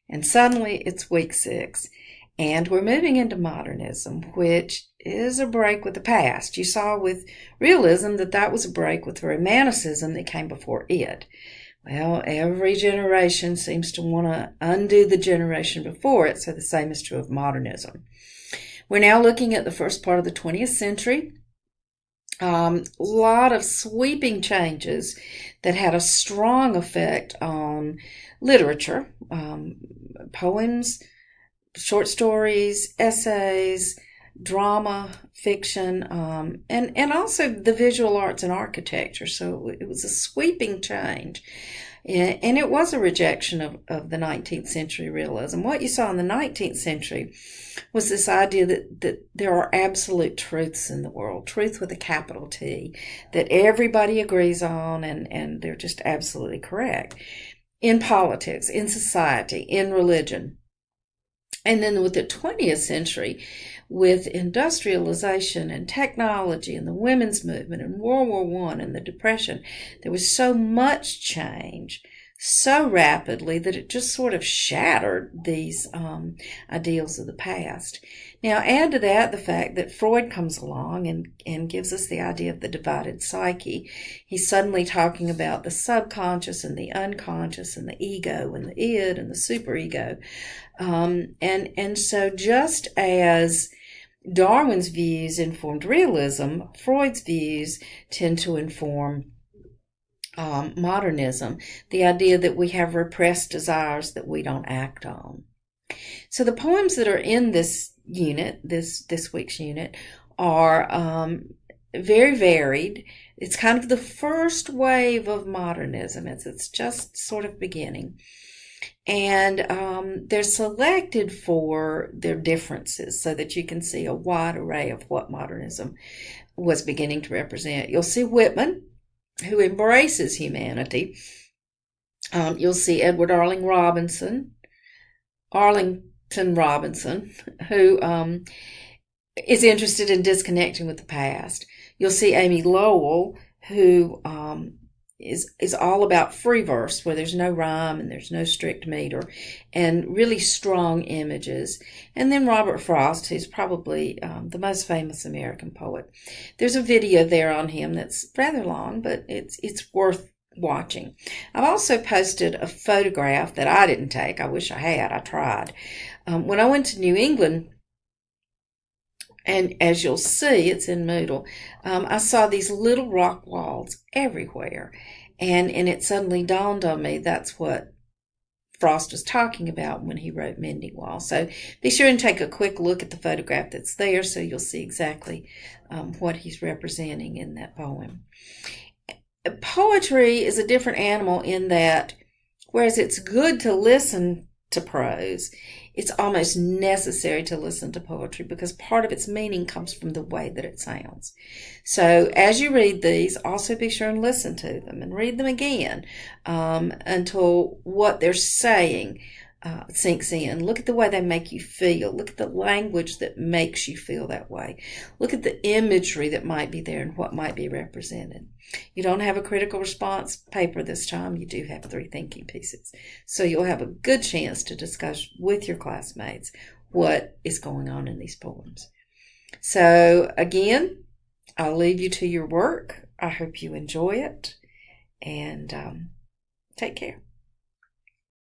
And suddenly it's week 6. And we're moving into modernism, which is a break with the past. You saw with realism that was a break with the romanticism that came before it. Well, every generation seems to want to undo the generation before it, so the same is true of modernism. We're now looking at the first part of the 20th century. A lot of sweeping changes that had a strong effect on literature, poems, short stories, essays, drama, fiction, and also the visual arts and architecture. So it was a sweeping change. And it was a rejection of the 19th century realism. What you saw in the 19th century was this idea that there are absolute truths in the world, truth with a capital T, that everybody agrees on and they're just absolutely correct. In politics, in society, in religion. And then with the 20th century, with industrialization and technology and the women's movement and World War I and the Depression, there was so much change so rapidly that it just sort of shattered these ideals of the past. Now, add to that the fact that Freud comes along and gives us the idea of the divided psyche. He's suddenly talking about the subconscious and the unconscious and the ego and the id and the superego. And so just as Darwin's views informed realism, Freud's views tend to inform modernism, the idea that we have repressed desires that we don't act on. So the poems that are in this unit, this week's unit, are very varied. It's kind of the first wave of modernism. It's just sort of beginning. And they're selected for their differences so that you can see a wide array of what modernism was beginning to represent. You'll see Whitman, who embraces humanity. You'll see Edward Arlington Robinson, who is interested in disconnecting with the past. You'll see Amy Lowell, who is all about free verse, where there's no rhyme and there's no strict meter, and really strong images. And then Robert Frost, who's probably the most famous American poet. There's a video there on him that's rather long, but it's worth watching. I've also posted a photograph that I didn't take. I wish I had. I tried. When I went to New England, and as you'll see, it's in Moodle, I saw these little rock walls everywhere. And it suddenly dawned on me that's what Frost was talking about when he wrote Mending Wall. So be sure and take a quick look at the photograph that's there so you'll see exactly what he's representing in that poem. Poetry is a different animal in that, whereas it's good to listen to prose, it's almost necessary to listen to poetry because part of its meaning comes from the way that it sounds. So as you read these, also be sure and listen to them and read them again until what they're saying sinks in. Look at the way they make you feel. Look at the language that makes you feel that way. Look at the imagery that might be there and what might be represented. You don't have a critical response paper this time. You do have 3 thinking pieces. So you'll have a good chance to discuss with your classmates what is going on in these poems. So again, I'll leave you to your work. I hope you enjoy it and take care.